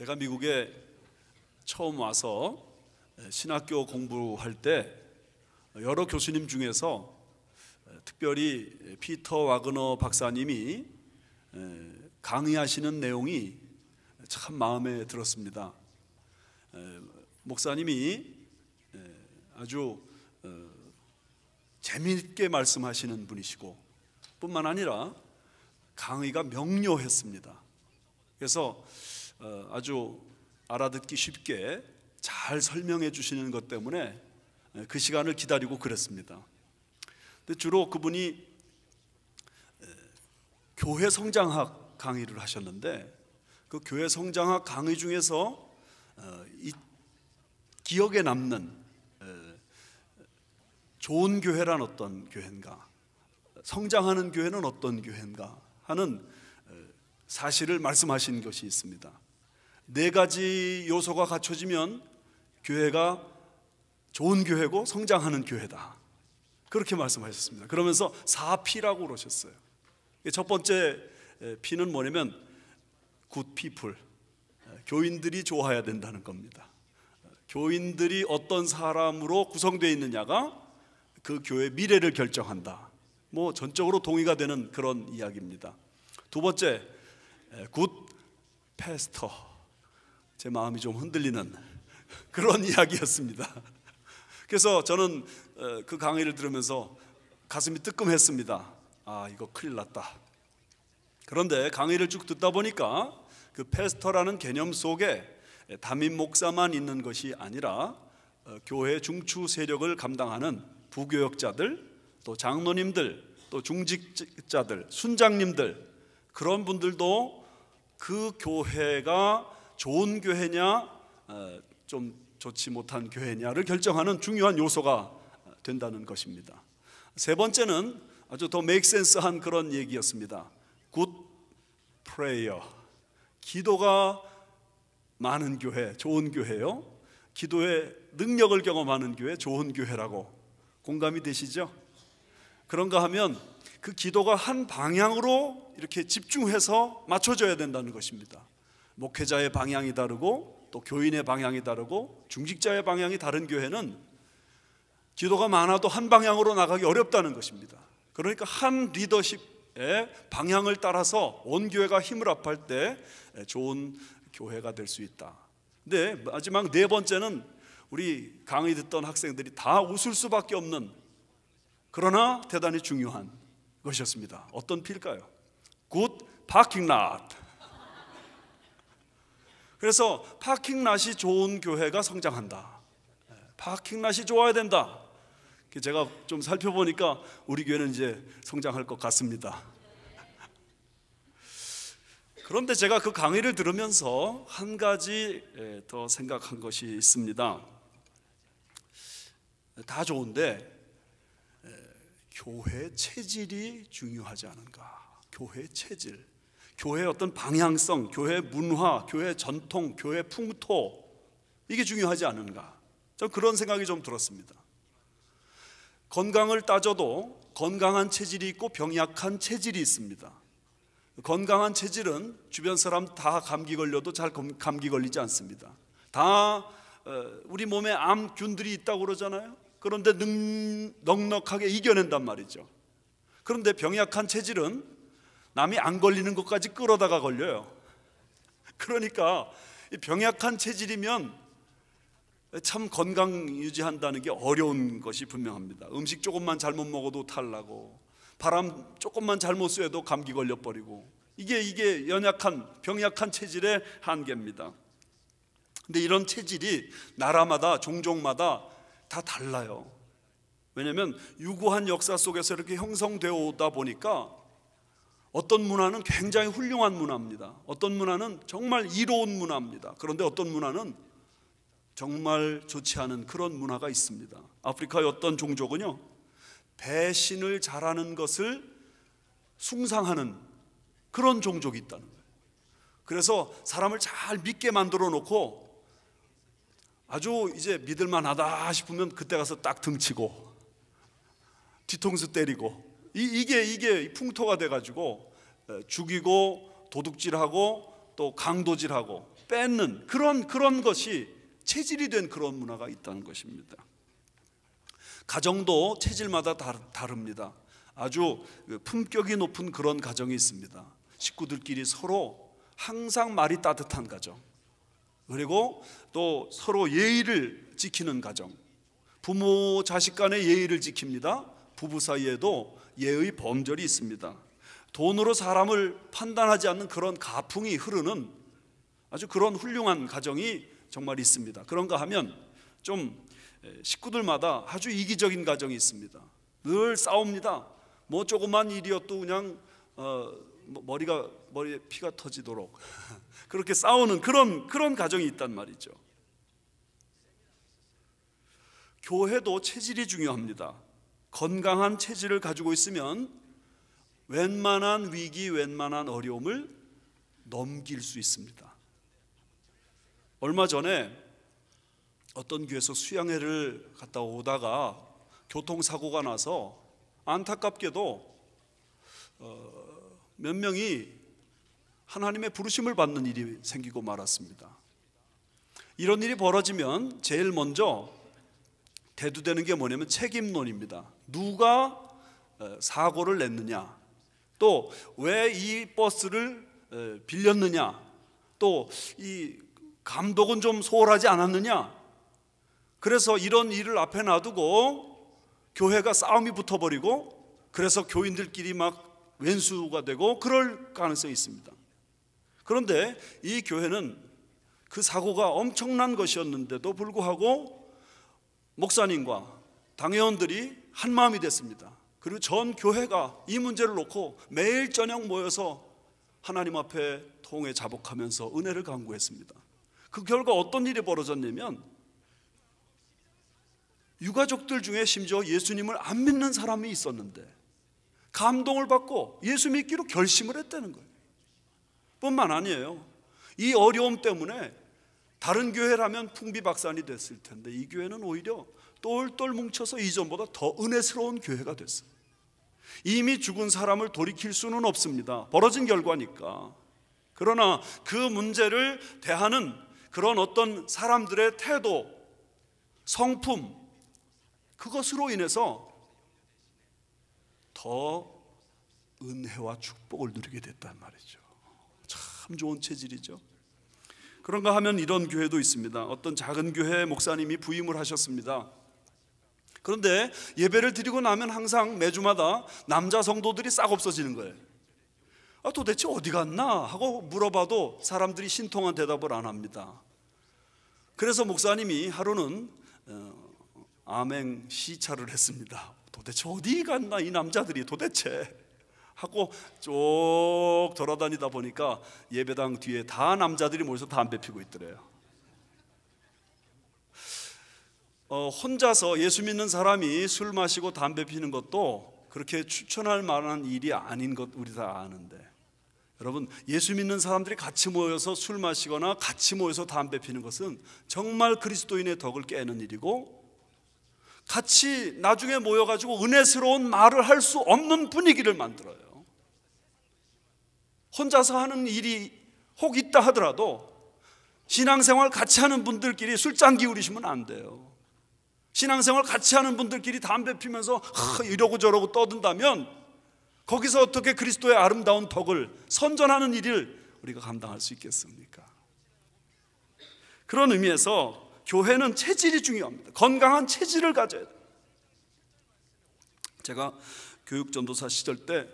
제가 미국에 처음 와서 신학교 공부할 때 여러 교수님 중에서 특별히 피터 와그너 박사님이 강의하시는 내용이 참 마음에 들었습니다. 목사님이 아주 재미있게 말씀하시는 분이시고 뿐만 아니라 강의가 명료했습니다. 그래서 아주 알아듣기 쉽게 잘 설명해 주시는 것 때문에 그 시간을 기다리고 그랬습니다. 근데 주로 그분이 교회 성장학 강의를 하셨는데 그 교회 성장학 강의 중에서 이 기억에 남는 좋은 교회란 어떤 교회인가, 성장하는 교회는 어떤 교회인가 하는 사실을 말씀하신 것이 있습니다. 4가지 요소가 갖춰지면 교회가 좋은 교회고 성장하는 교회다, 그렇게 말씀하셨습니다. 그러면서 4P라고 그러셨어요. 첫 번째 P는 뭐냐면 good people, 교인들이 좋아야 된다는 겁니다. 교인들이 어떤 사람으로 구성되어 있느냐가 그 교회의 미래를 결정한다. 전적으로 동의가 되는 그런 이야기입니다. 두 번째, good pastor, 제 마음이 좀 흔들리는 그런 이야기였습니다. 그래서 저는 그 강의를 들으면서 가슴이 뜨끔했습니다. 이거 큰일 났다. 그런데 강의를 쭉 듣다 보니까 그 패스터라는 개념 속에 담임 목사만 있는 것이 아니라 교회 중추 세력을 감당하는 부교역자들, 또 장로님들, 또 중직자들, 순장님들, 그런 분들도 그 교회가 좋은 교회냐 좀 좋지 못한 교회냐를 결정하는 중요한 요소가 된다는 것입니다. 세 번째는 아주 더 메이크 센스한 그런 얘기였습니다. good prayer, 기도가 많은 교회, 좋은 교회요. 기도의 능력을 경험하는 교회, 좋은 교회라고 공감이 되시죠? 그런가 하면 그 기도가 한 방향으로 이렇게 집중해서 맞춰져야 된다는 것입니다. 목회자의 방향이 다르고 또 교인의 방향이 다르고 중직자의 방향이 다른 교회는 기도가 많아도 한 방향으로 나가기 어렵다는 것입니다. 그러니까 한 리더십의 방향을 따라서 온 교회가 힘을 합할 때 좋은 교회가 될 수 있다. 근데 마지막 4번째는 우리 강의 듣던 학생들이 다 웃을 수밖에 없는, 그러나 대단히 중요한 것이었습니다. 어떤 필까요? good parking lot. 그래서 파킹랏이 좋은 교회가 성장한다. 파킹랏이 좋아야 된다. 제가 좀 살펴보니까 우리 교회는 이제 성장할 것 같습니다. 그런데 제가 그 강의를 들으면서 한 가지 더 생각한 것이 있습니다. 다 좋은데 교회 체질이 중요하지 않은가? 교회 체질, 교회의 어떤 방향성, 교회 문화, 교회 전통, 교회 풍토, 이게 중요하지 않은가? 전 그런 생각이 좀 들었습니다. 건강을 따져도 건강한 체질이 있고 병약한 체질이 있습니다. 건강한 체질은 주변 사람 다 감기 걸려도 잘 감기 걸리지 않습니다. 다 우리 몸에 암균들이 있다고 그러잖아요. 그런데 넉넉하게 이겨낸단 말이죠. 그런데 병약한 체질은 남이 안 걸리는 것까지 끌어다가 걸려요. 그러니까 이 병약한 체질이면 참 건강 유지한다는 게 어려운 것이 분명합니다. 음식 조금만 잘못 먹어도 탈나고, 바람 조금만 잘못 쐬도 감기 걸려버리고, 이게 연약한 병약한 체질의 한계입니다. 근데 이런 체질이 나라마다 종족마다 다 달라요. 왜냐하면 유구한 역사 속에서 이렇게 형성되어 오다 보니까 어떤 문화는 굉장히 훌륭한 문화입니다. 어떤 문화는 정말 이로운 문화입니다. 그런데 어떤 문화는 정말 좋지 않은 그런 문화가 있습니다. 아프리카의 어떤 종족은요, 배신을 잘하는 것을 숭상하는 그런 종족이 있다는 거예요. 그래서 사람을 잘 믿게 만들어 놓고 아주 이제 믿을만하다 싶으면 그때 가서 딱 등치고 뒤통수 때리고, 이게 풍토가 돼가지고 죽이고 도둑질하고 또 강도질하고 뺏는 그런 것이 체질이 된 그런 문화가 있다는 것입니다. 가정도 체질마다 다릅니다. 아주 품격이 높은 그런 가정이 있습니다. 식구들끼리 서로 항상 말이 따뜻한 가정, 그리고 또 서로 예의를 지키는 가정. 부모 자식 간의 예의를 지킵니다. 부부 사이에도 예의 범절이 있습니다. 돈으로 사람을 판단하지 않는 그런 가풍이 흐르는 아주 그런 훌륭한 가정이 정말 있습니다. 그런가 하면 좀 식구들마다 아주 이기적인 가정이 있습니다. 늘 싸웁니다. 뭐 조그만 일이어도 그냥 머리에 피가 터지도록 그렇게 싸우는 그런 가정이 있단 말이죠. 교회도 체질이 중요합니다. 건강한 체질을 가지고 있으면 웬만한 위기, 웬만한 어려움을 넘길 수 있습니다. 얼마 전에 어떤 교회에서 수양회를 갔다 오다가 교통사고가 나서 안타깝게도 몇 명이 하나님의 부르심을 받는 일이 생기고 말았습니다. 이런 일이 벌어지면 제일 먼저 대두되는 게 뭐냐면 책임론입니다. 누가 사고를 냈느냐, 또 왜 이 버스를 빌렸느냐, 또 이 감독은 좀 소홀하지 않았느냐. 그래서 이런 일을 앞에 놔두고 교회가 싸움이 붙어버리고, 그래서 교인들끼리 막 왼수가 되고 그럴 가능성이 있습니다. 그런데 이 교회는 그 사고가 엄청난 것이었는데도 불구하고 목사님과 당회원들이 한마음이 됐습니다. 그리고 전 교회가 이 문제를 놓고 매일 저녁 모여서 하나님 앞에 통회 자복하면서 은혜를 간구했습니다. 그 결과 어떤 일이 벌어졌냐면, 유가족들 중에 심지어 예수님을 안 믿는 사람이 있었는데 감동을 받고 예수 믿기로 결심을 했다는 거예요. 뿐만 아니에요. 이 어려움 때문에 다른 교회라면 풍비박산이 됐을 텐데 이 교회는 오히려 똘똘 뭉쳐서 이전보다 더 은혜스러운 교회가 됐어요. 이미 죽은 사람을 돌이킬 수는 없습니다. 벌어진 결과니까. 그러나 그 문제를 대하는 그런 어떤 사람들의 태도, 성품, 그것으로 인해서 더 은혜와 축복을 누리게 됐단 말이죠. 참 좋은 체질이죠. 그런가 하면 이런 교회도 있습니다. 어떤 작은 교회 목사님이 부임을 하셨습니다. 그런데 예배를 드리고 나면 항상 매주마다 남자 성도들이 싹 없어지는 거예요. 도대체 어디 갔나 하고 물어봐도 사람들이 신통한 대답을 안 합니다. 그래서 목사님이 하루는 암행 시찰을 했습니다. 도대체 어디 갔나 이 남자들이 도대체 하고 쭉 돌아다니다 보니까 예배당 뒤에 다 남자들이 모여서 담배 피고 있더래요. 혼자서 예수 믿는 사람이 술 마시고 담배 피는 것도 그렇게 추천할 만한 일이 아닌 것 우리 다 아는데, 여러분, 예수 믿는 사람들이 같이 모여서 술 마시거나 같이 모여서 담배 피는 것은 정말 그리스도인의 덕을 깨는 일이고, 같이 나중에 모여가지고 은혜스러운 말을 할 수 없는 분위기를 만들어요. 혼자서 하는 일이 혹 있다 하더라도 신앙생활 같이 하는 분들끼리 술잔 기울이시면 안 돼요. 신앙생활 같이 하는 분들끼리 담배 피면서 이러고 저러고 떠든다면 거기서 어떻게 그리스도의 아름다운 덕을 선전하는 일을 우리가 감당할 수 있겠습니까? 그런 의미에서 교회는 체질이 중요합니다. 건강한 체질을 가져야 돼요. 제가 교육전도사 시절 때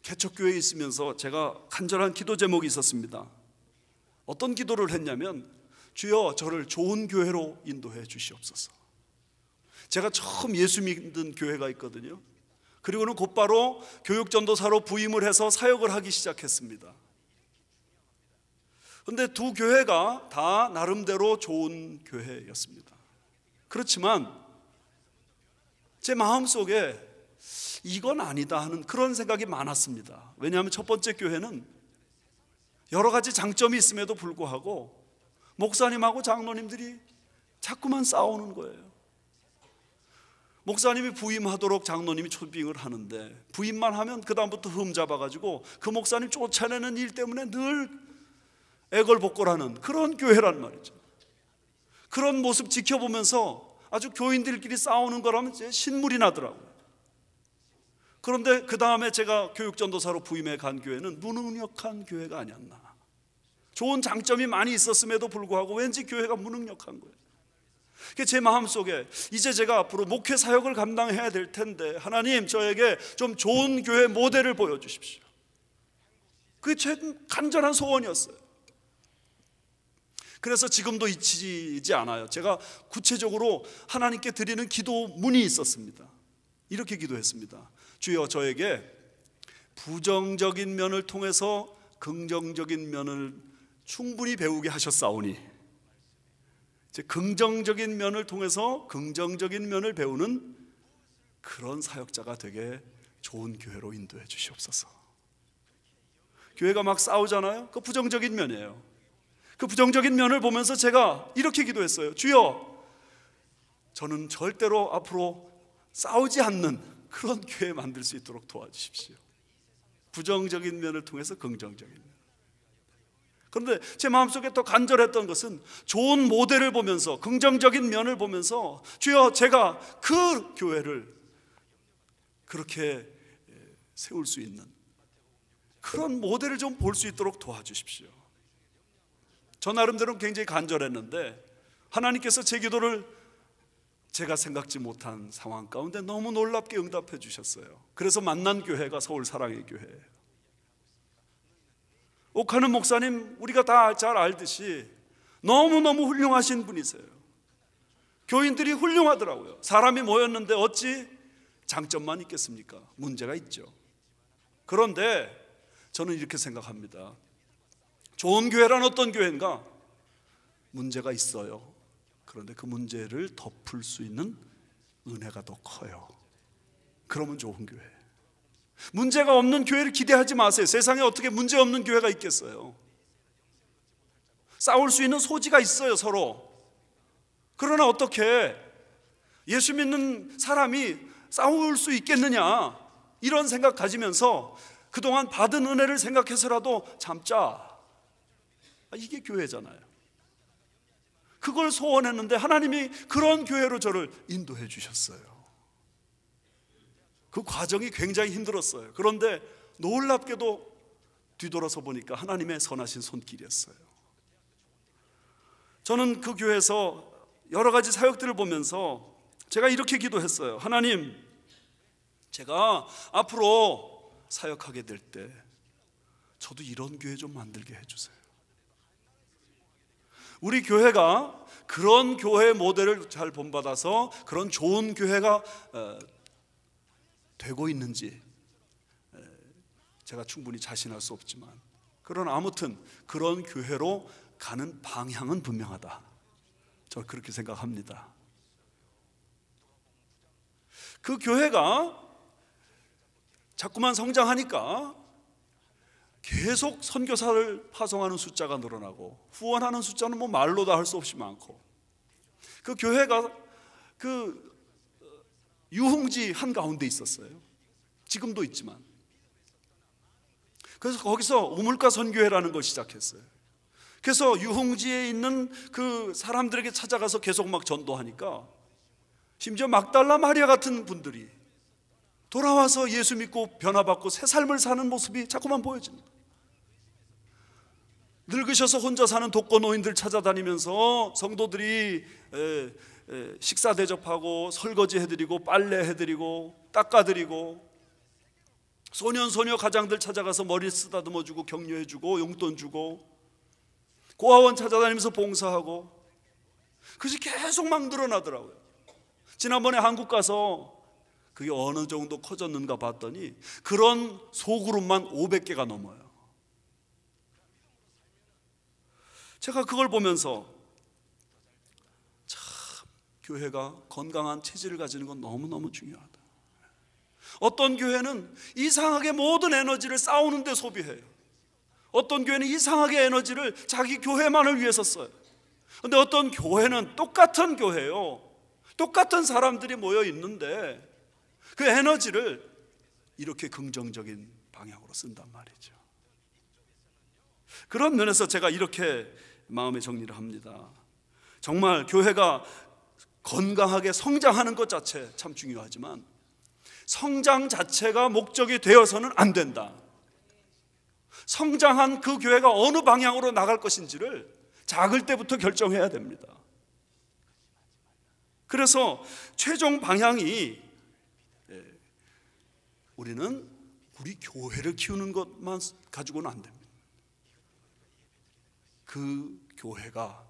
개척교회에 있으면서 제가 간절한 기도 제목이 있었습니다. 어떤 기도를 했냐면, 주여 저를 좋은 교회로 인도해 주시옵소서. 제가 처음 예수 믿는 교회가 있거든요. 그리고는 곧바로 교육전도사로 부임을 해서 사역을 하기 시작했습니다. 그런데 두 교회가 다 나름대로 좋은 교회였습니다. 그렇지만 제 마음속에 이건 아니다 하는 그런 생각이 많았습니다. 왜냐하면 첫 번째 교회는 여러 가지 장점이 있음에도 불구하고 목사님하고 장로님들이 자꾸만 싸우는 거예요. 목사님이 부임하도록 장로님이 초빙을 하는데 부임만 하면 그 다음부터 흠 잡아가지고 그 목사님 쫓아내는 일 때문에 늘 애걸복걸하는 그런 교회란 말이죠. 그런 모습 지켜보면서 아주 교인들끼리 싸우는 거라면 이제 신물이 나더라고요. 그런데 그 다음에 제가 교육전도사로 부임해 간 교회는 무능력한 교회가 아니었나. 좋은 장점이 많이 있었음에도 불구하고 왠지 교회가 무능력한 거예요. 제 마음속에 이제 제가 앞으로 목회 사역을 감당해야 될 텐데 하나님 저에게 좀 좋은 교회 모델을 보여주십시오. 그게 제 간절한 소원이었어요. 그래서 지금도 잊히지 않아요. 제가 구체적으로 하나님께 드리는 기도문이 있었습니다. 이렇게 기도했습니다. 주여 저에게 부정적인 면을 통해서 긍정적인 면을 충분히 배우게 하셨사오니 이제 긍정적인 면을 통해서 긍정적인 면을 배우는 그런 사역자가 되게 좋은 교회로 인도해 주시옵소서. 교회가 막 싸우잖아요. 그 부정적인 면이에요. 그 부정적인 면을 보면서 제가 이렇게 기도했어요. 주여 저는 절대로 앞으로 싸우지 않는 그런 교회 만들 수 있도록 도와주십시오. 부정적인 면을 통해서 긍정적인 면. 그런데 제 마음속에 또 간절했던 것은 좋은 모델을 보면서 긍정적인 면을 보면서 주여 제가 그 교회를 그렇게 세울 수 있는 그런 모델을 좀 볼 수 있도록 도와주십시오. 저 나름대로는 굉장히 간절했는데 하나님께서 제 기도를 제가 생각지 못한 상황 가운데 너무 놀랍게 응답해 주셨어요. 그래서 만난 교회가 서울 사랑의 교회예요. 옥하는 목사님 우리가 다 잘 알듯이 너무너무 훌륭하신 분이세요. 교인들이 훌륭하더라고요. 사람이 모였는데 어찌 장점만 있겠습니까? 문제가 있죠. 그런데 저는 이렇게 생각합니다. 좋은 교회란 어떤 교회인가? 문제가 있어요. 그런데 그 문제를 덮을 수 있는 은혜가 더 커요. 그러면 좋은 교회. 문제가 없는 교회를 기대하지 마세요. 세상에 어떻게 문제 없는 교회가 있겠어요? 싸울 수 있는 소지가 있어요, 서로. 그러나 어떻게 예수 믿는 사람이 싸울 수 있겠느냐, 이런 생각 가지면서 그동안 받은 은혜를 생각해서라도 참자. 이게 교회잖아요. 그걸 소원했는데 하나님이 그런 교회로 저를 인도해 주셨어요. 그 과정이 굉장히 힘들었어요. 그런데 놀랍게도 뒤돌아서 보니까 하나님의 선하신 손길이었어요. 저는 그 교회에서 여러 가지 사역들을 보면서 제가 이렇게 기도했어요. 하나님, 제가 앞으로 사역하게 될 때 저도 이런 교회 좀 만들게 해주세요. 우리 교회가 그런 교회 모델을 잘 본받아서 그런 좋은 교회가 되고 있는지 제가 충분히 자신할 수 없지만, 그러나 아무튼 그런 교회로 가는 방향은 분명하다. 저는 그렇게 생각합니다. 그 교회가 자꾸만 성장하니까 계속 선교사를 파송하는 숫자가 늘어나고 후원하는 숫자는 뭐 말로 다 할 수 없이 많고, 그 교회가 그 유흥지 한가운데 있었어요. 지금도 있지만. 그래서 거기서 우물가 선교회라는 걸 시작했어요. 그래서 유흥지에 있는 그 사람들에게 찾아가서 계속 막 전도하니까 심지어 막달라 마리아 같은 분들이 돌아와서 예수 믿고 변화받고 새 삶을 사는 모습이 자꾸만 보여집니다. 늙으셔서 혼자 사는 독거노인들 찾아다니면서 성도들이 식사 대접하고 설거지 해드리고 빨래 해드리고 닦아드리고, 소년 소녀 가장들 찾아가서 머리 쓰다듬어주고 격려해주고 용돈 주고, 고아원 찾아다니면서 봉사하고, 그것이 계속 막 늘어나더라고요. 지난번에 한국 가서 그게 어느 정도 커졌는가 봤더니 그런 소그룹만 500개가 넘어요. 제가 그걸 보면서 참 교회가 건강한 체질을 가지는 건 너무너무 중요하다. 어떤 교회는 이상하게 모든 에너지를 싸우는 데 소비해요. 어떤 교회는 이상하게 에너지를 자기 교회만을 위해서 써요. 그런데 어떤 교회는 똑같은 교회요, 똑같은 사람들이 모여 있는데 그 에너지를 이렇게 긍정적인 방향으로 쓴단 말이죠. 그런 면에서 제가 이렇게 마음의 정리를 합니다. 정말 교회가 건강하게 성장하는 것 자체 참 중요하지만 성장 자체가 목적이 되어서는 안 된다. 성장한 그 교회가 어느 방향으로 나갈 것인지를 작을 때부터 결정해야 됩니다. 그래서 최종 방향이 우리는 우리 교회를 키우는 것만 가지고는 안 됩니다. 그 교회가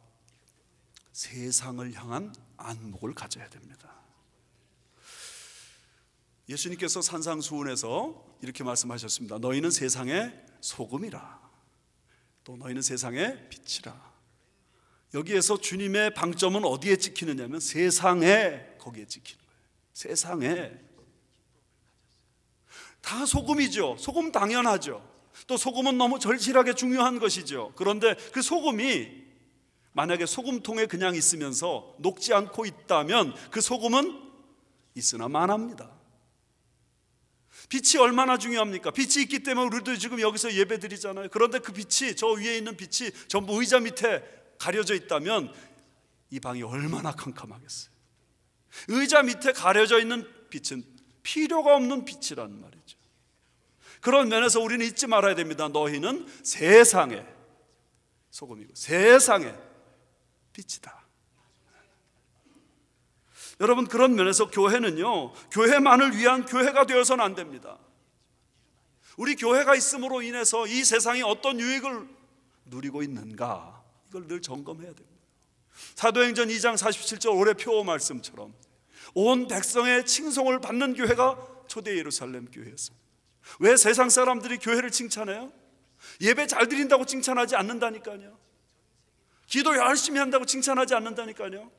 세상을 향한 안목을 가져야 됩니다. 예수님께서 산상수훈에서 이렇게 말씀하셨습니다. 너희는 세상의 소금이라, 또 너희는 세상의 빛이라. 여기에서 주님의 방점은 어디에 찍히느냐면 세상에, 거기에 찍히는 거예요. 세상에. 다 소금이죠. 소금 당연하죠. 또 소금은 너무 절실하게 중요한 것이죠. 그런데 그 소금이 만약에 소금통에 그냥 있으면서 녹지 않고 있다면 그 소금은 있으나 마납니다. 빛이 얼마나 중요합니까? 빛이 있기 때문에 우리도 지금 여기서 예배 드리잖아요. 그런데 그 빛이, 저 위에 있는 빛이 전부 의자 밑에 가려져 있다면 이 방이 얼마나 캄캄하겠어요. 의자 밑에 가려져 있는 빛은 필요가 없는 빛이란 말이죠. 그런 면에서 우리는 잊지 말아야 됩니다. 너희는 세상의 소금이고 세상의 빛이다. 여러분, 그런 면에서 교회는요, 교회만을 위한 교회가 되어서는 안 됩니다. 우리 교회가 있음으로 인해서 이 세상이 어떤 유익을 누리고 있는가, 이걸 늘 점검해야 됩니다. 사도행전 2장 47절 올해 표 말씀처럼 온 백성의 칭송을 받는 교회가 초대 예루살렘 교회였습니다. 왜 세상 사람들이 교회를 칭찬해요? 예배 잘 드린다고 칭찬하지 않는다니까요. 기도 열심히 한다고 칭찬하지 않는다니까요.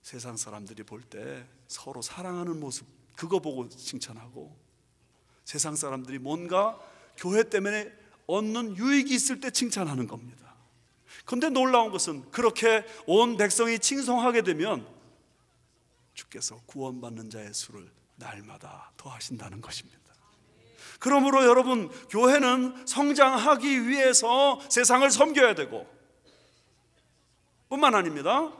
세상 사람들이 볼 때 서로 사랑하는 모습, 그거 보고 칭찬하고, 세상 사람들이 뭔가 교회 때문에 얻는 유익이 있을 때 칭찬하는 겁니다. 그런데 놀라운 것은 그렇게 온 백성이 칭송하게 되면 주께서 구원받는 자의 수를 날마다 더하신다는 것입니다. 그러므로 여러분, 교회는 성장하기 위해서 세상을 섬겨야 되고, 뿐만 아닙니다.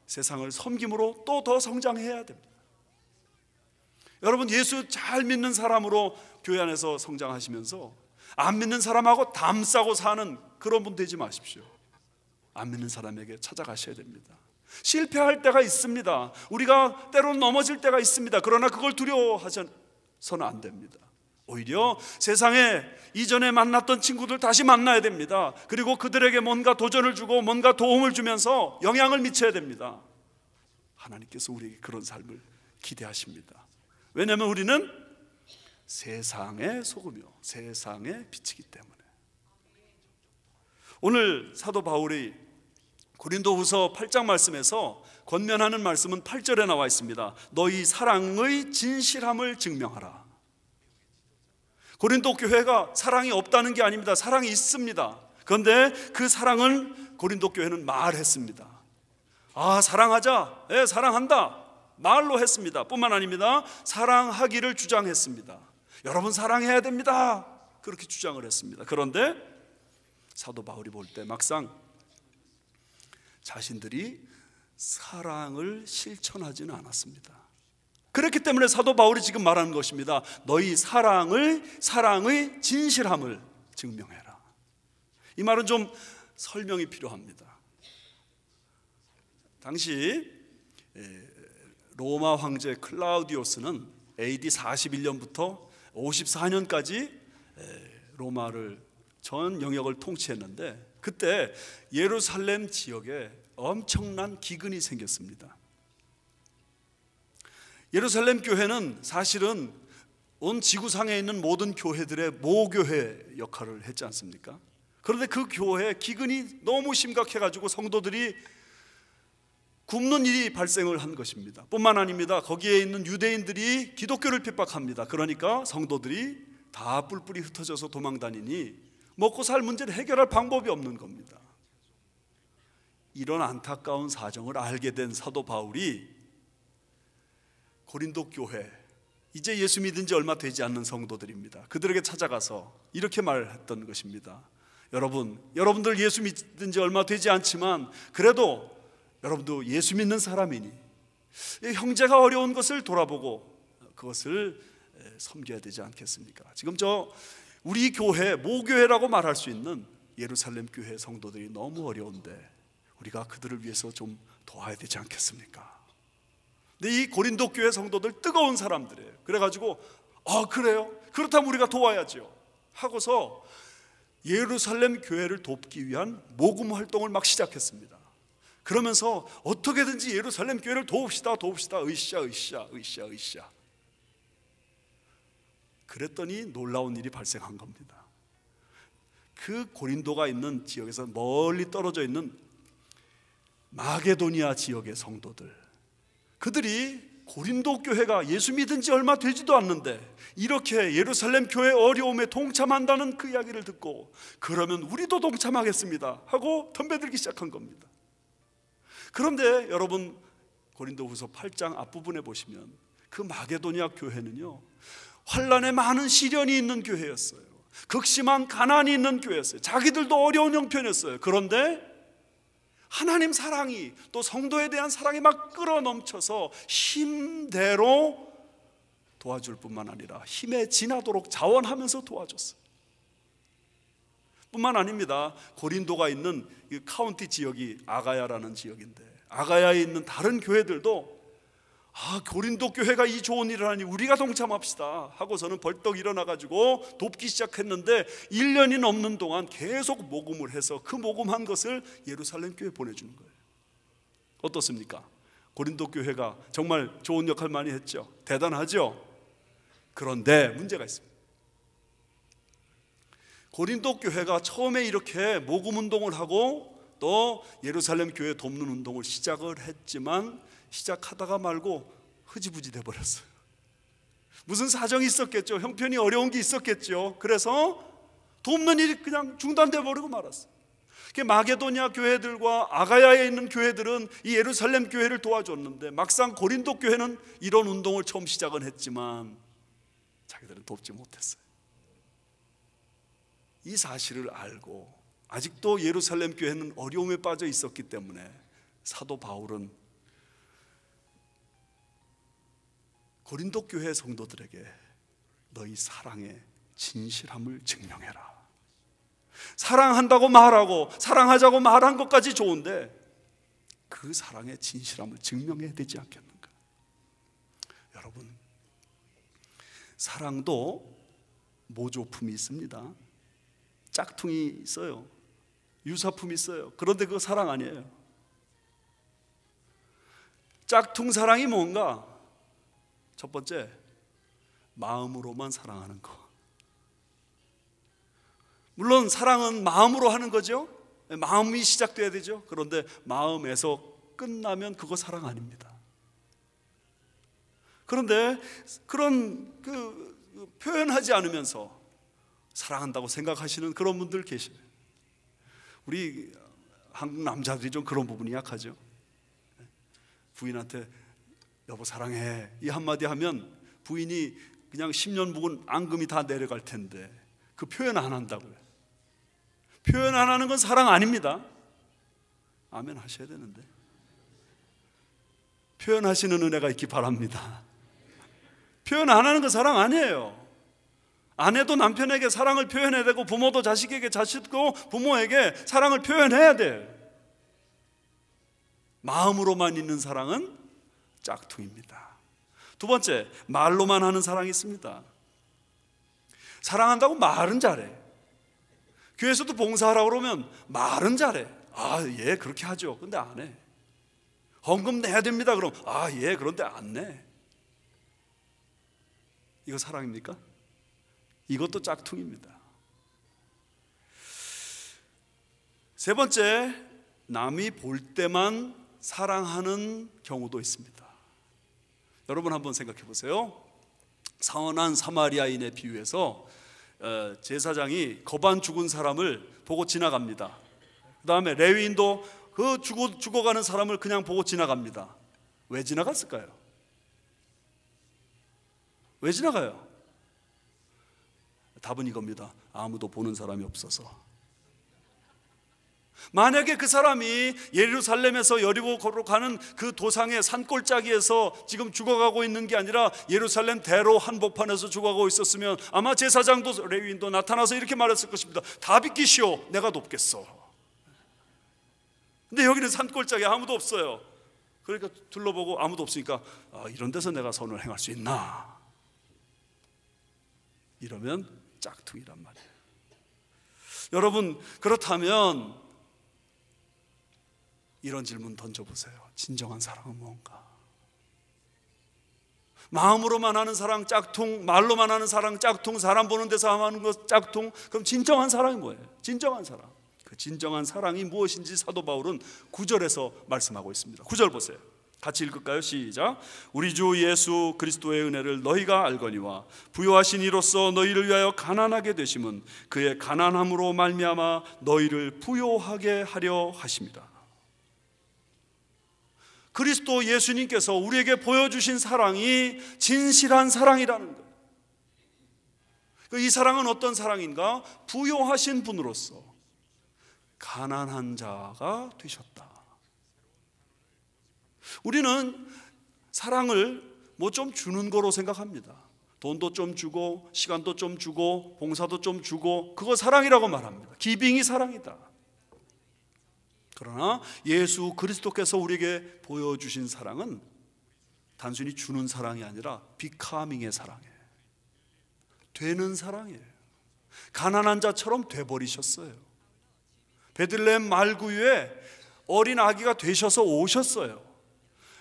세상을 섬김으로 또 더 성장해야 됩니다. 여러분, 예수 잘 믿는 사람으로 교회 안에서 성장하시면서 안 믿는 사람하고 담 싸고 사는 그런 분 되지 마십시오. 안 믿는 사람에게 찾아가셔야 됩니다. 실패할 때가 있습니다. 우리가 때로는 넘어질 때가 있습니다. 그러나 그걸 두려워하셔서는 안 됩니다. 오히려 세상에 이전에 만났던 친구들 다시 만나야 됩니다. 그리고 그들에게 뭔가 도전을 주고 뭔가 도움을 주면서 영향을 미쳐야 됩니다. 하나님께서 우리에게 그런 삶을 기대하십니다. 왜냐하면 우리는 세상의 소금이요 세상의 빛이기 때문에. 오늘 사도 바울이 고린도후서 8장 말씀에서 권면하는 말씀은 8절에 나와 있습니다. 너희 사랑의 진실함을 증명하라. 고린도 교회가 사랑이 없다는 게 아닙니다. 사랑이 있습니다. 그런데 그 사랑은 고린도 교회는 말했습니다. 아, 사랑하자. 예, 사랑한다. 말로 했습니다. 뿐만 아닙니다. 사랑하기를 주장했습니다. 여러분, 사랑해야 됩니다. 그렇게 주장을 했습니다. 그런데 사도 바울이 볼 때 막상 자신들이 사랑을 실천하지는 않았습니다. 그렇기 때문에 사도 바울이 지금 말하는 것입니다. 너희 사랑의 진실함을 증명해라. 이 말은 좀 설명이 필요합니다. 당시 로마 황제 클라우디오스는 AD 41년부터 54년까지 로마를 전 영역을 통치했는데, 그때 예루살렘 지역에 엄청난 기근이 생겼습니다. 예루살렘 교회는 사실은 온 지구상에 있는 모든 교회들의 모교회 역할을 했지 않습니까? 그런데 그 교회에 기근이 너무 심각해가지고 성도들이 굶는 일이 발생을 한 것입니다. 뿐만 아닙니다. 거기에 있는 유대인들이 기독교를 핍박합니다. 그러니까 성도들이 다 뿔뿔이 흩어져서 도망다니니 먹고 살 문제를 해결할 방법이 없는 겁니다. 이런 안타까운 사정을 알게 된 사도 바울이 고린도 교회, 이제 예수 믿은 지 얼마 되지 않는 성도들입니다. 그들에게 찾아가서 이렇게 말했던 것입니다. 여러분들 예수 믿은 지 얼마 되지 않지만 그래도 여러분도 예수 믿는 사람이니 형제가 어려운 것을 돌아보고 그것을 섬겨야 되지 않겠습니까? 지금 우리 교회, 모교회라고 말할 수 있는 예루살렘 교회 성도들이 너무 어려운데 우리가 그들을 위해서 좀 도와야 되지 않겠습니까? 근데 이 고린도 교회 성도들 뜨거운 사람들이에요. 그래가지고 그래요? 그렇다면 우리가 도와야죠 하고서 예루살렘 교회를 돕기 위한 모금 활동을 막 시작했습니다. 그러면서 어떻게든지 예루살렘 교회를 도웁시다 으쌰. 그랬더니 놀라운 일이 발생한 겁니다. 그 고린도가 있는 지역에서 멀리 떨어져 있는 마게도니아 지역의 성도들, 그들이 고린도 교회가 예수 믿은 지 얼마 되지도 않는데 이렇게 예루살렘 교회 어려움에 동참한다는 그 이야기를 듣고 그러면 우리도 동참하겠습니다 하고 덤벼들기 시작한 겁니다. 그런데 여러분, 고린도후서 8장 앞부분에 보시면 그 마게도니아 교회는요, 환난에 많은 시련이 있는 교회였어요. 극심한 가난이 있는 교회였어요. 자기들도 어려운 형편이었어요. 그런데 하나님 사랑이, 또 성도에 대한 사랑이 막 끌어넘쳐서 힘대로 도와줄 뿐만 아니라 힘에 지나도록 자원하면서 도와줬어요. 뿐만 아닙니다. 고린도가 있는 이 카운티 지역이 아가야라는 지역인데 아가야에 있는 다른 교회들도 고린도 교회가 이 좋은 일을 하니 우리가 동참합시다 하고서는 벌떡 일어나가지고 돕기 시작했는데 1년이 넘는 동안 계속 모금을 해서 그 모금한 것을 예루살렘 교회에 보내주는 거예요. 어떻습니까? 고린도 교회가 정말 좋은 역할 많이 했죠. 대단하죠. 그런데 문제가 있습니다. 고린도 교회가 처음에 이렇게 모금 운동을 하고 또 예루살렘 교회 돕는 운동을 시작을 했지만 시작하다가 말고 흐지부지 돼버렸어요. 무슨 사정이 있었겠죠. 형편이 어려운 게 있었겠죠. 그래서 돕는 일이 그냥 중단돼 버리고 말았어요. 마게도니아 교회들과 아가야에 있는 교회들은 이 예루살렘 교회를 도와줬는데 막상 고린도 교회는 이런 운동을 처음 시작은 했지만 자기들은 돕지 못했어요. 이 사실을 알고 아직도 예루살렘 교회는 어려움에 빠져 있었기 때문에 사도 바울은 고린도 교회 성도들에게 너희 사랑의 진실함을 증명해라. 사랑한다고 말하고 사랑하자고 말한 것까지 좋은데 그 사랑의 진실함을 증명해야 되지 않겠는가? 여러분, 사랑도 모조품이 있습니다. 짝퉁이 있어요. 유사품이 있어요. 그런데 그거 사랑 아니에요. 짝퉁 사랑이 뭔가? 첫 번째, 마음으로만 사랑하는 거. 물론 사랑은 마음으로 하는 거죠. 마음이 시작돼야 되죠. 그런데 마음에서 끝나면 그거 사랑 아닙니다. 그런데 그런 표현하지 않으면서 사랑한다고 생각하시는 그런 분들 계셔요. 우리 한국 남자들이 좀 그런 부분이 약하죠. 부인한테 여보 사랑해 이 한마디 하면 부인이 그냥 10년 묵은 앙금이 다 내려갈 텐데 그 표현 안 한다고요. 표현 안 하는 건 사랑 아닙니다. 아멘 하셔야 되는데 표현하시는 은혜가 있기 바랍니다. 표현 안 하는 건 사랑 아니에요. 아내도 남편에게 사랑을 표현해야 되고 부모도 자식에게, 자식도 부모에게 사랑을 표현해야 돼요. 마음으로만 있는 사랑은 짝퉁입니다. 두 번째, 말로만 하는 사랑이 있습니다. 사랑한다고 말은 잘해. 교회에서도 봉사하라고 그러면 말은 잘해. 예 그렇게 하죠. 근데 안 해. 헌금 내야 됩니다. 그럼 예 그런데 안 내. 이거 사랑입니까? 이것도 짝퉁입니다. 세 번째, 남이 볼 때만 사랑하는 경우도 있습니다. 여러분 한번 생각해 보세요. 선한 사마리아인의 비유에서 제사장이 거반 죽은 사람을 보고 지나갑니다. 그 다음에 레위인도 그 죽어가는 사람을 그냥 보고 지나갑니다. 왜 지나갔을까요? 왜 지나가요? 답은 이겁니다. 아무도 보는 사람이 없어서. 만약에 그 사람이 예루살렘에서 여리고로 가는 그 도상의 산골짜기에서 지금 죽어가고 있는 게 아니라 예루살렘 대로 한복판에서 죽어가고 있었으면 아마 제사장도 레위인도 나타나서 이렇게 말했을 것입니다. 다 비키시오, 내가 돕겠어. 근데 여기는 산골짜기 아무도 없어요. 그러니까 둘러보고 아무도 없으니까 이런 데서 내가 선을 행할 수 있나? 이러면 짝퉁이란 말이에요. 여러분, 그렇다면 이런 질문 던져보세요. 진정한 사랑은 뭔가? 마음으로만 하는 사랑 짝퉁, 말로만 하는 사랑 짝퉁, 사람 보는 데서 하는 것 짝퉁. 그럼 진정한 사랑이 뭐예요? 진정한 사랑. 그 진정한 사랑이 무엇인지 사도 바울은 9절에서 말씀하고 있습니다. 9절 보세요. 같이 읽을까요? 시작. 우리 주 예수 그리스도의 은혜를 너희가 알거니와 부요하신 이로써 너희를 위하여 가난하게 되심은 그의 가난함으로 말미암아 너희를 부요하게 하려 하십니다. 그리스도 예수님께서 우리에게 보여주신 사랑이 진실한 사랑이라는 거예요. 이 사랑은 어떤 사랑인가? 부요하신 분으로서 가난한 자가 되셨다. 우리는 사랑을 뭐 좀 주는 거로 생각합니다. 돈도 좀 주고 시간도 좀 주고 봉사도 좀 주고, 그거 사랑이라고 말합니다. 기빙이 사랑이다. 그러나 예수 그리스도께서 우리에게 보여주신 사랑은 단순히 주는 사랑이 아니라 비카밍의 사랑이에요. 되는 사랑이에요. 가난한 자처럼 돼버리셨어요. 베들레헴 말구유에 어린 아기가 되셔서 오셨어요.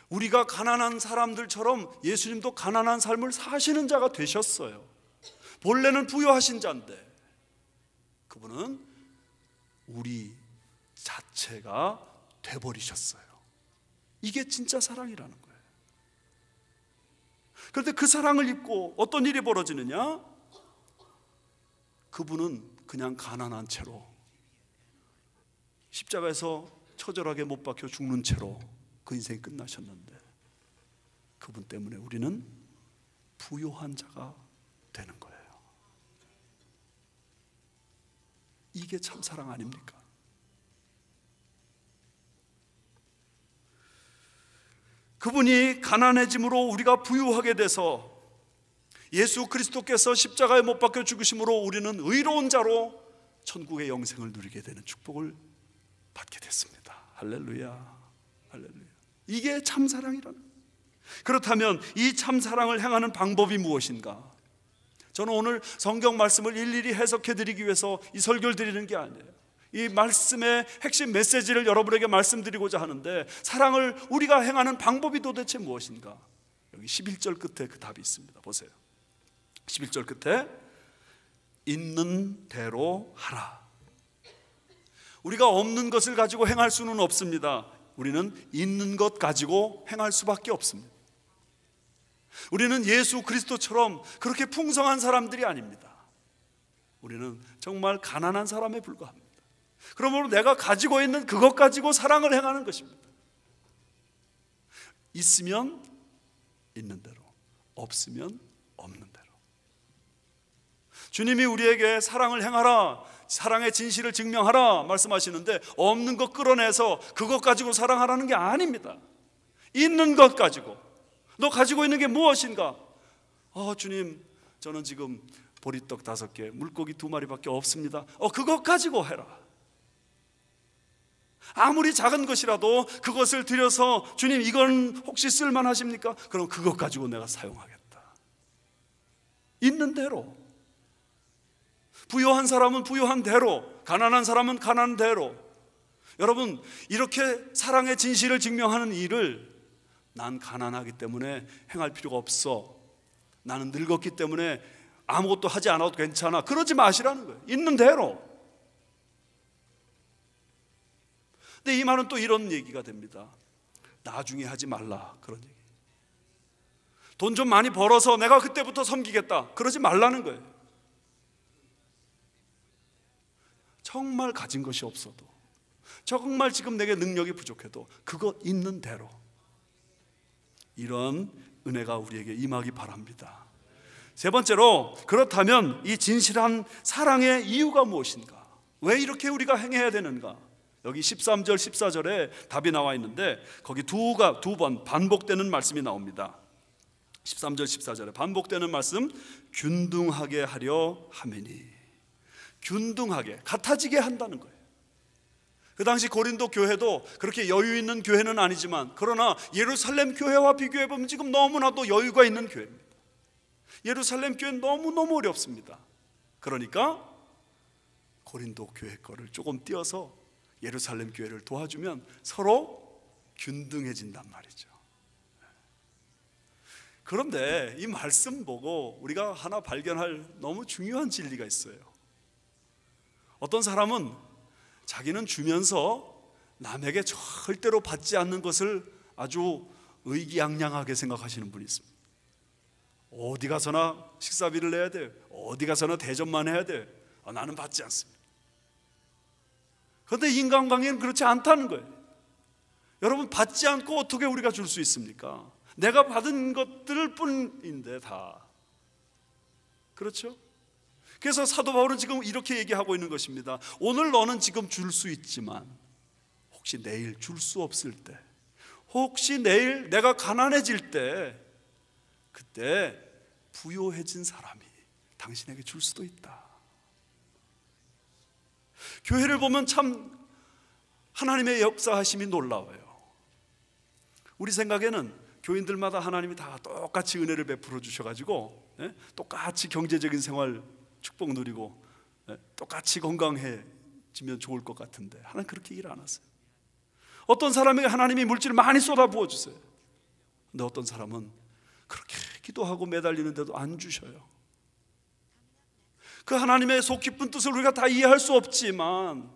우리가 가난한 사람들처럼 예수님도 가난한 삶을 사시는 자가 되셨어요. 본래는 부유하신 자인데 그분은 우리 자체가 돼버리셨어요. 이게 진짜 사랑이라는 거예요. 그런데 그 사랑을 입고 어떤 일이 벌어지느냐? 그분은 그냥 가난한 채로 십자가에서 처절하게 못 박혀 죽는 채로 그 인생이 끝나셨는데 그분 때문에 우리는 부요한 자가 되는 거예요. 이게 참 사랑 아닙니까? 그분이 가난해짐으로 우리가 부유하게 돼서 예수 그리스도께서 십자가에 못 박혀 죽으심으로 우리는 의로운 자로 천국의 영생을 누리게 되는 축복을 받게 됐습니다. 할렐루야, 할렐루야. 이게 참사랑이라는 거예요. 그렇다면 이 참사랑을 행하는 방법이 무엇인가? 저는 오늘 성경 말씀을 일일이 해석해 드리기 위해서 이 설교를 드리는 게 아니에요. 이 말씀의 핵심 메시지를 여러분에게 말씀드리고자 하는데, 사랑을 우리가 행하는 방법이 도대체 무엇인가? 여기 11절 끝에 그 답이 있습니다. 보세요. 11절 끝에 있는 대로 하라. 우리가 없는 것을 가지고 행할 수는 없습니다. 우리는 있는 것 가지고 행할 수밖에 없습니다. 우리는 예수 그리스도처럼 그렇게 풍성한 사람들이 아닙니다. 우리는 정말 가난한 사람에 불과합니다. 그러므로 내가 가지고 있는 그것 가지고 사랑을 행하는 것입니다. 있으면 있는 대로, 없으면 없는 대로. 주님이 우리에게 사랑을 행하라, 사랑의 진실을 증명하라 말씀하시는데, 없는 것 끌어내서 그것 가지고 사랑하라는 게 아닙니다. 있는 것 가지고. 너 가지고 있는 게 무엇인가? 주님, 저는 지금 보리떡 5개, 물고기 2마리밖에 없습니다. 그것 가지고 해라. 아무리 작은 것이라도 그것을 들여서 주님, 이건 혹시 쓸만하십니까? 그럼 그것 가지고 내가 사용하겠다. 있는 대로. 부유한 사람은 부유한 대로, 가난한 사람은 가난한 대로. 여러분, 이렇게 사랑의 진실을 증명하는 일을 난 가난하기 때문에 행할 필요가 없어, 나는 늙었기 때문에 아무것도 하지 않아도 괜찮아, 그러지 마시라는 거예요. 있는 대로. 근데 이 말은 또 이런 얘기가 됩니다. 나중에 하지 말라, 그런 얘기. 돈 좀 많이 벌어서 내가 그때부터 섬기겠다, 그러지 말라는 거예요. 정말 가진 것이 없어도, 정말 지금 내게 능력이 부족해도 그거 있는 대로, 이런 은혜가 우리에게 임하기 바랍니다. 세 번째로, 그렇다면 이 진실한 사랑의 이유가 무엇인가? 왜 이렇게 우리가 행해야 되는가? 여기 13절 14절에 답이 나와 있는데 거기 두 번 반복되는 말씀이 나옵니다. 13절 14절에 반복되는 말씀, 균등하게 하려 함이니. 균등하게, 같아지게 한다는 거예요. 그 당시 고린도 교회도 그렇게 여유 있는 교회는 아니지만, 그러나 예루살렘 교회와 비교해 보면 지금 너무나도 여유가 있는 교회입니다. 예루살렘 교회는 너무너무 어렵습니다. 그러니까 고린도 교회 거를 조금 띄어서 예루살렘 교회를 도와주면 서로 균등해진단 말이죠. 그런데 이 말씀 보고 우리가 하나 발견할 너무 중요한 진리가 있어요. 어떤 사람은 자기는 주면서 남에게 절대로 받지 않는 것을 아주 의기양양하게 생각하시는 분이 있습니다. 어디 가서나 식사비를 내야 돼, 어디 가서나 대접만 해야 돼, 나는 받지 않습니다. 그런데 인간관계는 그렇지 않다는 거예요. 여러분, 받지 않고 어떻게 우리가 줄 수 있습니까? 내가 받은 것들 뿐인데 다. 그렇죠? 그래서 사도 바울은 지금 이렇게 얘기하고 있는 것입니다. 오늘 너는 지금 줄 수 있지만 혹시 내일 줄 수 없을 때, 혹시 내일 내가 가난해질 때, 그때 부요해진 사람이 당신에게 줄 수도 있다. 교회를 보면 참 하나님의 역사하심이 놀라워요. 우리 생각에는 교인들마다 하나님이 다 똑같이 은혜를 베풀어 주셔가지고 똑같이 경제적인 생활 축복 누리고 똑같이 건강해지면 좋을 것 같은데, 하나님 그렇게 일 안 하세요. 어떤 사람에게 하나님이 물질을 많이 쏟아 부어 주세요. 근데 어떤 사람은 그렇게 기도하고 매달리는데도 안 주셔요. 그 하나님의 속 깊은 뜻을 우리가 다 이해할 수 없지만,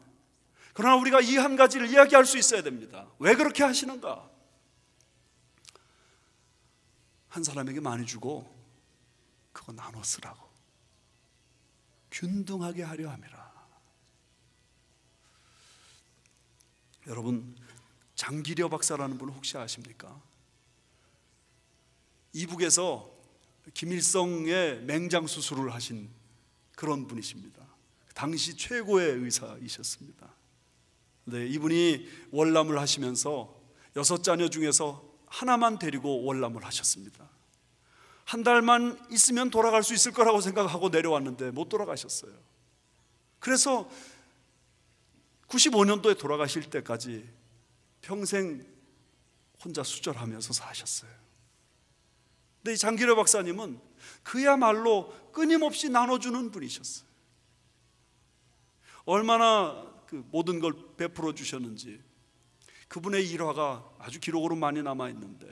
그러나 우리가 이 한 가지를 이야기할 수 있어야 됩니다. 왜 그렇게 하시는가? 한 사람에게 많이 주고 그거 나눠 쓰라고, 균등하게 하려 함이라. 여러분, 장기려 박사라는 분 혹시 아십니까? 이북에서 김일성의 맹장 수술을 하신 그런 분이십니다. 당시 최고의 의사이셨습니다. 네, 이분이 월남을 하시면서 6자녀 중에서 하나만 데리고 월남을 하셨습니다. 한 달만 있으면 돌아갈 수 있을 거라고 생각하고 내려왔는데 못 돌아가셨어요. 그래서 95년도에 돌아가실 때까지 평생 혼자 수절하면서 사셨어요. 근데 이 장기려 박사님은 그야말로 끊임없이 나눠주는 분이셨어요. 얼마나 그 모든 걸 베풀어 주셨는지 그분의 일화가 아주 기록으로 많이 남아 있는데,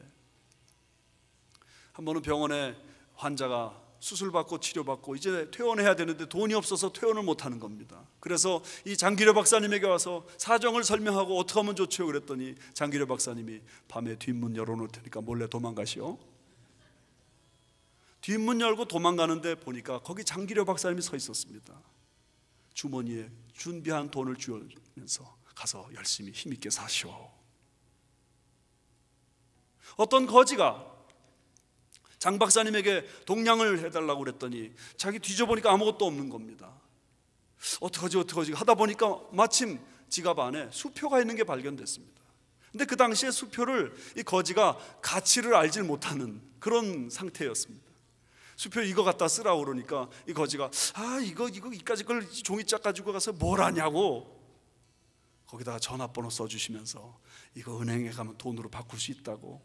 한 번은 병원에 환자가 수술받고 치료받고 이제 퇴원해야 되는데 돈이 없어서 퇴원을 못하는 겁니다. 그래서 이 장기려 박사님에게 와서 사정을 설명하고 어떻게 하면 좋죠 그랬더니 장기려 박사님이 밤에 뒷문 열어놓을 테니까 몰래 도망가시오. 뒷문 열고 도망가는데 보니까 거기 장기려 박사님이 서 있었습니다. 주머니에 준비한 돈을 주면서 가서 열심히 힘있게 사시오. 어떤 거지가 장 박사님에게 동량을 해달라고 그랬더니 자기 뒤져보니까 아무것도 없는 겁니다. 어떡하지 하다 보니까 마침 지갑 안에 수표가 있는 게 발견됐습니다. 근데 그 당시에 수표를 이 거지가 가치를 알질 못하는 그런 상태였습니다. 수표 이거 갖다 쓰라고 그러니까 이 거지가 이거 이까지 걸 종이짝 가지고 가서 뭘 하냐고, 거기다가 전화번호 써주시면서 이거 은행에 가면 돈으로 바꿀 수 있다고.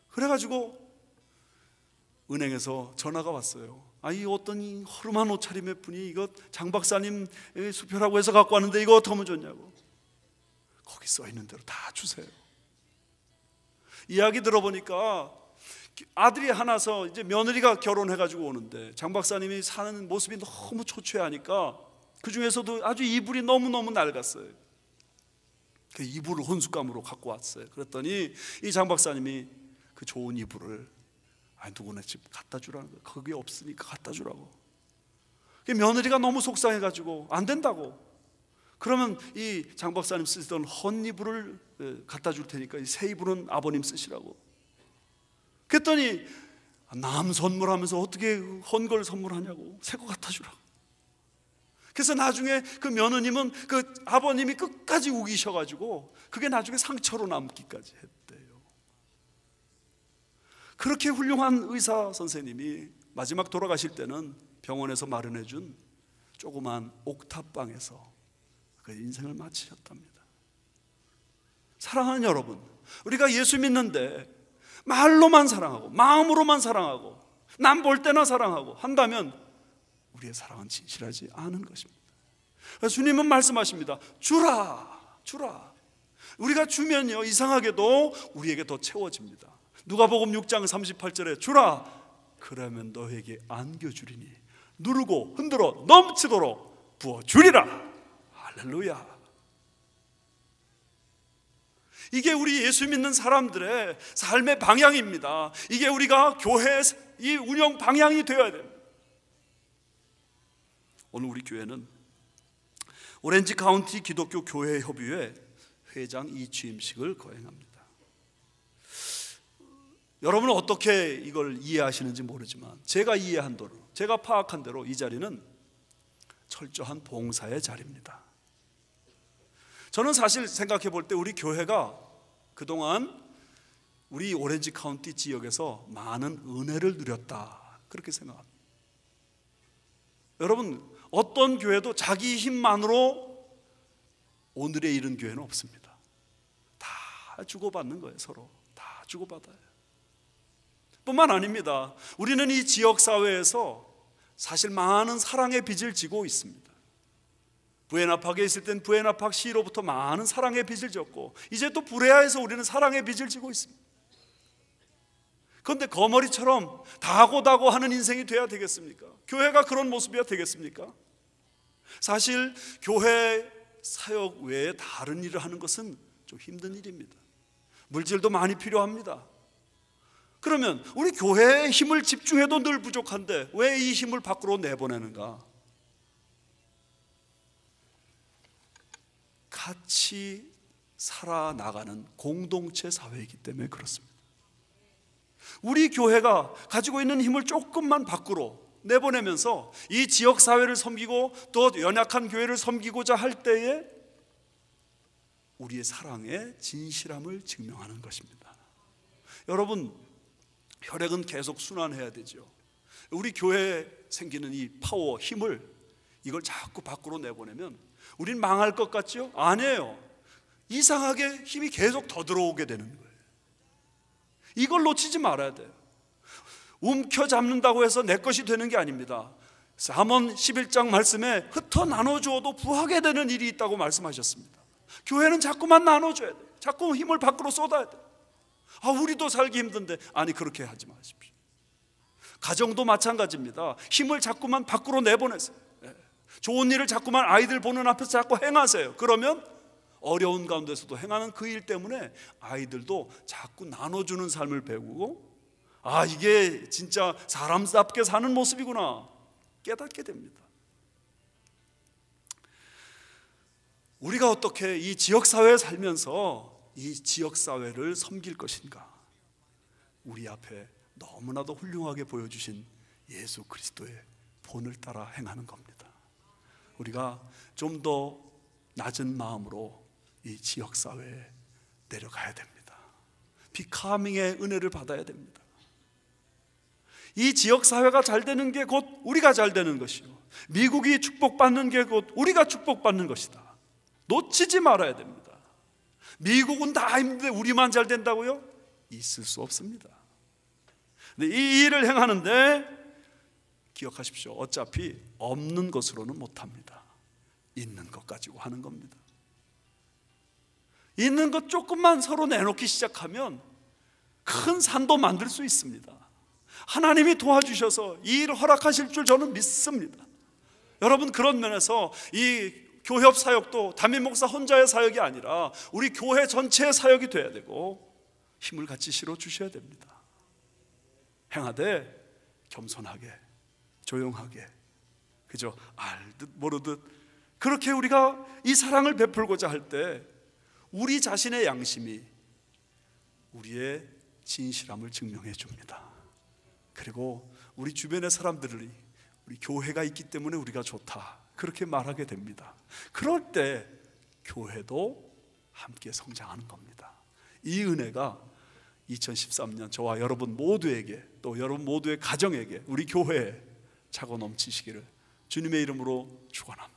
그래가지고 은행에서 전화가 왔어요. 이 어떤 이 허름한 옷차림의 분이 이거 장 박사님 수표라고 해서 갖고 왔는데 이거 어떻게 하면 좋냐고. 거기 써 있는 대로 다 주세요. 이야기 들어보니까 아들이 하나서 이제 며느리가 결혼해가지고 오는데 장 박사님이 사는 모습이 너무 초췌하니까 그 중에서도 아주 이불이 너무너무 낡았어요. 그 이불을 혼숙감으로 갖고 왔어요. 그랬더니 이 장 박사님이 그 좋은 이불을 누구네 집 갖다 주라는 거예요. 거기 없으니까 갖다 주라고. 며느리가 너무 속상해가지고 안 된다고. 그러면 이 장 박사님 쓰시던 헌 이불을 갖다 줄 테니까 이 새 이불은 아버님 쓰시라고. 그랬더니 남 선물하면서 어떻게 헌 걸 선물하냐고, 새 거 갖다 주라고. 그래서 나중에 그 며느님은 그 아버님이 끝까지 우기셔가지고 그게 나중에 상처로 남기까지 했대요. 그렇게 훌륭한 의사 선생님이 마지막 돌아가실 때는 병원에서 마련해준 조그만 옥탑방에서 그 인생을 마치셨답니다. 사랑하는 여러분, 우리가 예수 믿는데 말로만 사랑하고 마음으로만 사랑하고 남 볼 때나 사랑하고 한다면 우리의 사랑은 진실하지 않은 것입니다. 주님은 말씀하십니다. 주라, 주라. 우리가 주면요, 이상하게도 우리에게 더 채워집니다. 누가복음 6장 38절에 주라, 그러면 너에게 안겨주리니 누르고 흔들어 넘치도록 부어주리라. 할렐루야. 이게 우리 예수 믿는 사람들의 삶의 방향입니다. 이게 우리가 교회의 이 운영 방향이 되어야 됩니다. 오늘 우리 교회는 오렌지 카운티 기독교 교회 협의회 회장 이취임식을 거행합니다. 여러분은 어떻게 이걸 이해하시는지 모르지만 제가 이해한 대로, 제가 파악한 대로 이 자리는 철저한 봉사의 자리입니다. 저는 사실 생각해 볼 때 우리 교회가 그동안 우리 오렌지 카운티 지역에서 많은 은혜를 누렸다, 그렇게 생각합니다. 여러분, 어떤 교회도 자기 힘만으로 오늘에 이른 교회는 없습니다. 다 주고받는 거예요. 서로 다 주고받아요. 뿐만 아닙니다. 우리는 이 지역사회에서 사실 많은 사랑의 빚을 지고 있습니다. 부에나팍에 있을 땐 부에나팍 시로부터 많은 사랑의 빚을 졌고, 이제 또 부레아에서 우리는 사랑의 빚을 지고 있습니다. 그런데 거머리처럼 다고다고 하는 인생이 돼야 되겠습니까? 교회가 그런 모습이야 되겠습니까? 사실 교회 사역 외에 다른 일을 하는 것은 좀 힘든 일입니다. 물질도 많이 필요합니다. 그러면 우리 교회에 힘을 집중해도 늘 부족한데 왜 이 힘을 밖으로 내보내는가? 같이 살아나가는 공동체 사회이기 때문에 그렇습니다. 우리 교회가 가지고 있는 힘을 조금만 밖으로 내보내면서 이 지역사회를 섬기고 또 연약한 교회를 섬기고자 할 때에 우리의 사랑의 진실함을 증명하는 것입니다. 여러분, 혈액은 계속 순환해야 되죠. 우리 교회에 생기는 이 파워, 힘을 이걸 자꾸 밖으로 내보내면 우린 망할 것 같죠? 아니에요. 이상하게 힘이 계속 더 들어오게 되는 거예요. 이걸 놓치지 말아야 돼요. 움켜잡는다고 해서 내 것이 되는 게 아닙니다. 잠언 11장 말씀에 흩어 나눠주어도 부하게 되는 일이 있다고 말씀하셨습니다. 교회는 자꾸만 나눠줘야 돼요. 자꾸 힘을 밖으로 쏟아야 돼요. 우리도 살기 힘든데, 아니 그렇게 하지 마십시오. 가정도 마찬가지입니다. 힘을 자꾸만 밖으로 내보내세요. 좋은 일을 자꾸만 아이들 보는 앞에서 자꾸 행하세요. 그러면 어려운 가운데서도 행하는 그 일 때문에 아이들도 자꾸 나눠주는 삶을 배우고, 이게 진짜 사람답게 사는 모습이구나 깨닫게 됩니다. 우리가 어떻게 이 지역사회에 살면서 이 지역사회를 섬길 것인가? 우리 앞에 너무나도 훌륭하게 보여주신 예수 그리스도의 본을 따라 행하는 겁니다. 우리가 좀 더 낮은 마음으로 이 지역사회에 내려가야 됩니다. 비카밍의 은혜를 받아야 됩니다. 이 지역사회가 잘 되는 게 곧 우리가 잘 되는 것이요, 미국이 축복받는 게 곧 우리가 축복받는 것이다. 놓치지 말아야 됩니다. 미국은 다 힘든데 우리만 잘 된다고요? 있을 수 없습니다. 근데 이 일을 행하는데 기억하십시오. 어차피 없는 것으로는 못합니다. 있는 것 가지고 하는 겁니다. 있는 것 조금만 서로 내놓기 시작하면 큰 산도 만들 수 있습니다. 하나님이 도와주셔서 이 일을 허락하실 줄 저는 믿습니다. 여러분, 그런 면에서 이 교협 사역도 담임 목사 혼자의 사역이 아니라 우리 교회 전체의 사역이 돼야 되고 힘을 같이 실어 주셔야 됩니다. 행하되 겸손하게, 조용하게, 그저 알듯 모르듯 그렇게 우리가 이 사랑을 베풀고자 할 때 우리 자신의 양심이 우리의 진실함을 증명해 줍니다. 그리고 우리 주변의 사람들이 우리 교회가 있기 때문에 우리가 좋다, 그렇게 말하게 됩니다. 그럴 때 교회도 함께 성장하는 겁니다. 이 은혜가 2013년 저와 여러분 모두에게, 또 여러분 모두의 가정에게, 우리 교회에 차고 넘치시기를 주님의 이름으로 축원합니다.